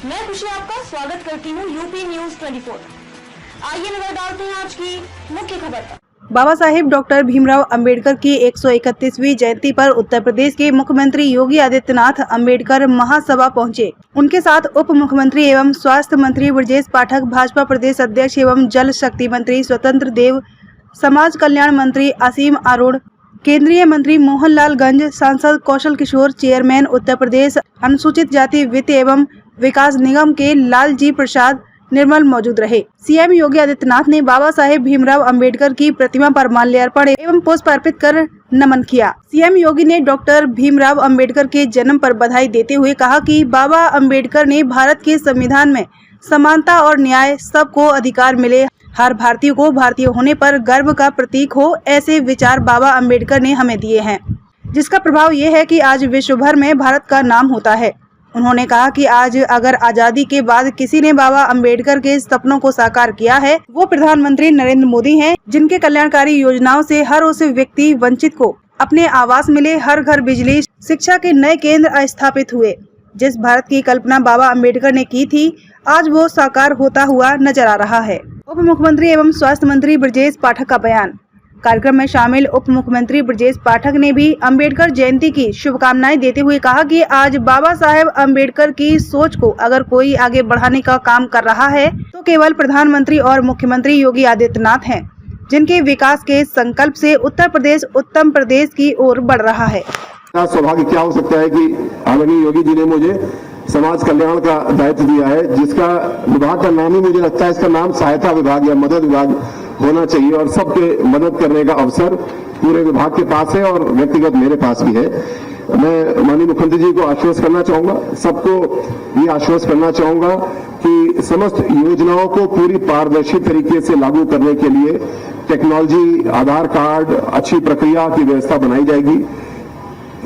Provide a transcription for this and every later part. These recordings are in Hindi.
मैं खुशी आपका स्वागत करती हूँ यूपी न्यूज 24। आइए नजर डालते हैं आज की मुख्य खबर पर। बाबा साहेब डॉक्टर भीमराव अंबेडकर की 131वीं जयंती पर उत्तर प्रदेश के मुख्यमंत्री योगी आदित्यनाथ अंबेडकर महासभा पहुंचे। उनके साथ उप मुख्यमंत्री एवं स्वास्थ्य मंत्री ब्रजेश पाठक, भाजपा प्रदेश अध्यक्ष एवं जल शक्ति मंत्री स्वतंत्र देव, समाज कल्याण मंत्री असीम अरुण, केंद्रीय मंत्री मोहनलाल गंज, सांसद कौशल किशोर, चेयरमैन उत्तर प्रदेश अनुसूचित जाति वित्त एवं विकास निगम के लालजी प्रसाद निर्मल मौजूद रहे। सीएम योगी आदित्यनाथ ने बाबा साहेब भीमराव अंबेडकर की प्रतिमा पर माल्यार्पण एवं पुष्प अर्पित कर नमन किया। सीएम योगी ने डॉक्टर भीमराव अंबेडकर के जन्म पर बधाई देते हुए कहा कि बाबा अंबेडकर ने भारत के संविधान में समानता और न्याय, सबको अधिकार मिले, हर भारतीय को भारतीय होने पर गर्व का प्रतीक हो, ऐसे विचार बाबा अंबेडकर ने हमें दिए हैं, जिसका प्रभाव ये है कि आज विश्व भर में भारत का नाम होता है। उन्होंने कहा कि आज अगर आजादी के बाद किसी ने बाबा अंबेडकर के सपनों को साकार किया है, वो प्रधानमंत्री नरेंद्र मोदी हैं, जिनके कल्याणकारी योजनाओं से हर उस व्यक्ति वंचित को अपने आवास मिले, हर घर बिजली, शिक्षा के नए केंद्र स्थापित हुए। जिस भारत की कल्पना बाबा अंबेडकर ने की थी, आज वो साकार होता हुआ नजर आ रहा है। उप मुख्यमंत्री एवं स्वास्थ्य मंत्री ब्रजेश पाठक का बयान। कार्यक्रम में शामिल उप मुख्यमंत्री ब्रजेश पाठक ने भी अंबेडकर जयंती की शुभकामनाएं देते हुए कहा कि आज बाबा साहेब अंबेडकर की सोच को अगर कोई आगे बढ़ाने का काम कर रहा है तो केवल प्रधानमंत्री और मुख्यमंत्री योगी आदित्यनाथ हैं, जिनके विकास के संकल्प से उत्तर प्रदेश उत्तम प्रदेश की ओर बढ़ रहा है। सौभाग्य क्या हो सकता है कि आदरणीय योगी जी ने मुझे समाज कल्याण का दायित्व दिया है, जिसका विभाग का नाम ही मुझे लगता है इसका नाम सहायता विभाग या मदद विभाग होना चाहिए और सबके मदद करने का अवसर पूरे विभाग के पास है और व्यक्तिगत मेरे पास भी है। मैं माननीय मुख्यमंत्री जी को आश्वस्त करना चाहूंगा, सबको ये आश्वस्त करना चाहूंगा कि समस्त योजनाओं को पूरी पारदर्शी तरीके से लागू करने के लिए टेक्नोलॉजी, आधार कार्ड, अच्छी प्रक्रिया की व्यवस्था बनाई जाएगी।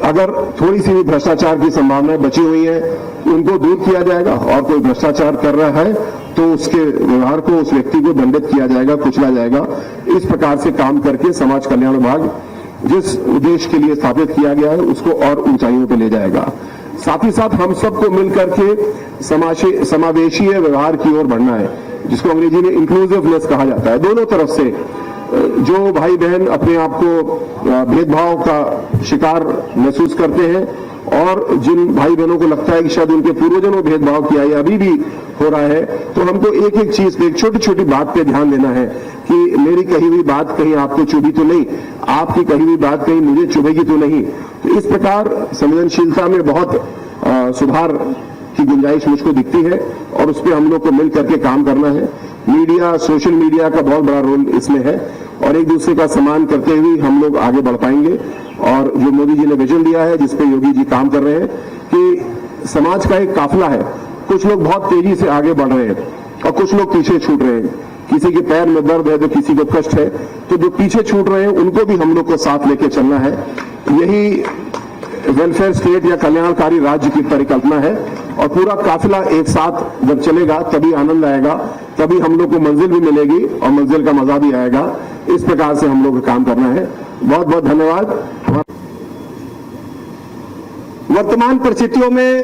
अगर थोड़ी सी भी भ्रष्टाचार की संभावनाएं बची हुई है, उनको दूर किया जाएगा और कोई भ्रष्टाचार कर रहा है तो उसके व्यवहार को, उस व्यक्ति को दंडित किया जाएगा, कुचला जाएगा। इस प्रकार से काम करके समाज कल्याण विभाग जिस उद्देश्य के लिए स्थापित किया गया है उसको और ऊंचाइयों पर ले जाएगा। साथ ही साथ हम सबको मिलकर के समावेशीय व्यवहार की ओर बढ़ना है, जिसको अंग्रेजी में इंक्लूसिवनेस कहा जाता है। दोनों तरफ से जो भाई बहन अपने आप को भेदभाव का शिकार महसूस करते हैं और जिन भाई बहनों को लगता है कि शायद उनके पूर्वजों ने भेदभाव किया या अभी भी हो रहा है, तो हमको एक एक चीज पे, एक छोटी छोटी बात पे ध्यान देना है कि मेरी कही हुई बात कहीं आपको चुभी तो नहीं, आपकी कही हुई बात कहीं मुझे चुभेगी तो नहीं। तो इस प्रकार संवेदनशीलता में बहुत सुधार की गुंजाइश मुझको दिखती है और उस पर हम लोग को मिल करके काम करना है। मीडिया, सोशल मीडिया का बहुत बड़ा रोल इसमें है और एक दूसरे का सम्मान करते हुए हम लोग आगे बढ़ पाएंगे। और जो मोदी जी ने विजन दिया है, जिसपे योगी जी काम कर रहे हैं कि समाज का एक काफिला है, कुछ लोग बहुत तेजी से आगे बढ़ रहे हैं और कुछ लोग पीछे छूट रहे हैं। किसी के पैर में दर्द है तो किसी को कष्ट है, तो जो पीछे छूट रहे हैं उनको भी हम लोग को साथ लेके चलना है। यही वेलफेयर स्टेट या कल्याणकारी राज्य की परिकल्पना है और पूरा काफिला एक साथ जब चलेगा तभी आनंद आएगा, तभी हम लोग को मंजिल भी मिलेगी और मंजिल का मजा भी आएगा। इस प्रकार से हम लोग को काम करना है। बहुत बहुत धन्यवाद। वर्तमान परिस्थितियों में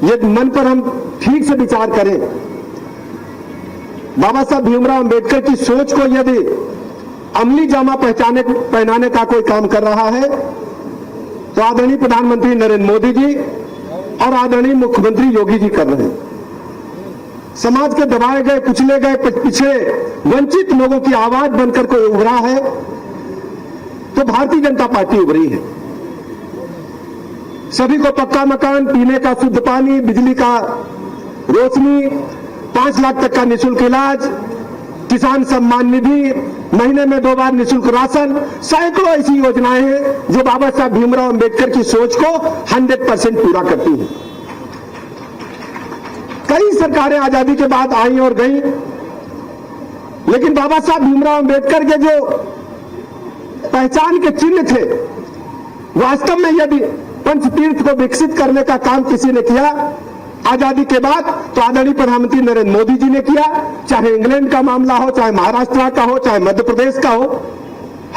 यदि मन पर हम ठीक से विचार करें, बाबा साहब भीमराव अंबेडकर की सोच को यदि अमली जामा पहनाने का कोई काम कर रहा है तो आदरणीय प्रधानमंत्री नरेंद्र मोदी जी और आदरणीय मुख्यमंत्री योगी जी कर रहे हैं। समाज के दबाए गए, कुचले गए, पिछड़े, वंचित लोगों की आवाज बनकर कोई उभरा है तो भारतीय जनता पार्टी उभरी है। सभी को पक्का मकान, पीने का शुद्ध पानी, बिजली का रोशनी, 5 लाख तक का निःशुल्क इलाज, किसान सम्मान निधि, महीने में 2 बार निःशुल्क राशन, सैकड़ों ऐसी योजनाएं हैं जो बाबा साहब भीमराव अंबेडकर की सोच को 100% पूरा करती हैं। कई सरकारें आजादी के बाद आई और गई, लेकिन बाबा साहब भीमराव अंबेडकर के जो पहचान के चिन्ह थे, वास्तव में यदि पंचतीर्थ को विकसित करने का काम किसी ने किया आजादी के बाद तो आदरणीय प्रधानमंत्री नरेंद्र मोदी जी ने किया। चाहे इंग्लैंड का मामला हो, चाहे महाराष्ट्र का हो, चाहे मध्य प्रदेश का हो,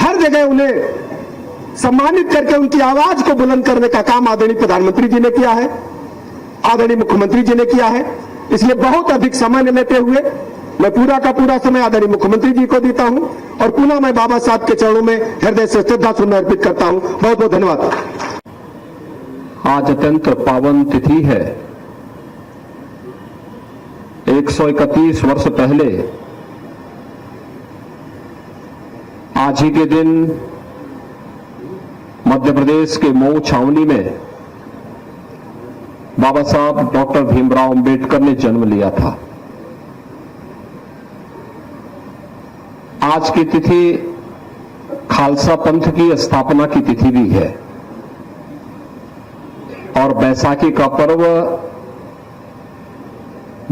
हर जगह उन्हें सम्मानित करके उनकी आवाज को बुलंद करने का काम आदरणीय प्रधानमंत्री जी ने किया है। आदरणीय मुख्यमंत्री जी ने किया है। इसलिए बहुत अधिक समय न लेते हुए मैं पूरा का पूरा समय आदरणीय मुख्यमंत्री जी को देता हूं और पुनः मैं बाबा साहब के चरणों में हृदय से श्रद्धासुमन अर्पित करता हूं। बहुत बहुत धन्यवाद। आज अत्यंत पावन तिथि है। 131 वर्ष पहले आज ही के दिन मध्य प्रदेश के मऊ छावनी में बाबा साहब डॉक्टर भीमराव अंबेडकर ने जन्म लिया था। आज की तिथि खालसा पंथ की स्थापना की तिथि भी है और बैसाखी का पर्व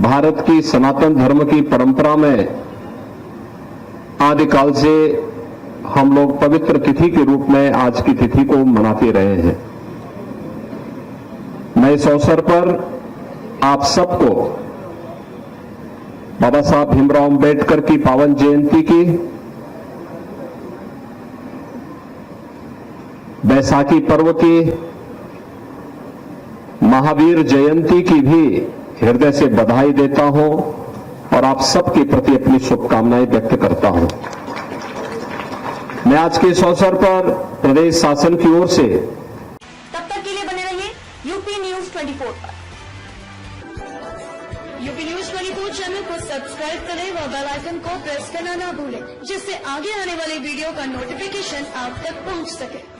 भारत की सनातन धर्म की परंपरा में आदिकाल से हम लोग पवित्र तिथि के रूप में आज की तिथि को मनाते रहे हैं। मैं इस अवसर पर आप सबको बाबा साहब भीमराव अंबेडकर की पावन जयंती की, बैसाखी पर्व की, महावीर जयंती की भी हृदय से बधाई देता हूं और आप सबके प्रति अपनी शुभकामनाएं व्यक्त करता हूं। मैं आज के इस अवसर पर प्रदेश शासन की ओर से तब तक के लिए बने रहिए यूपी न्यूज 24 पर। यूपी न्यूज 24 चैनल को सब्सक्राइब करें व बेल आइकन को प्रेस करना ना भूलें, जिससे आगे आने वाली वीडियो का नोटिफिकेशन आप तक पहुंच सके।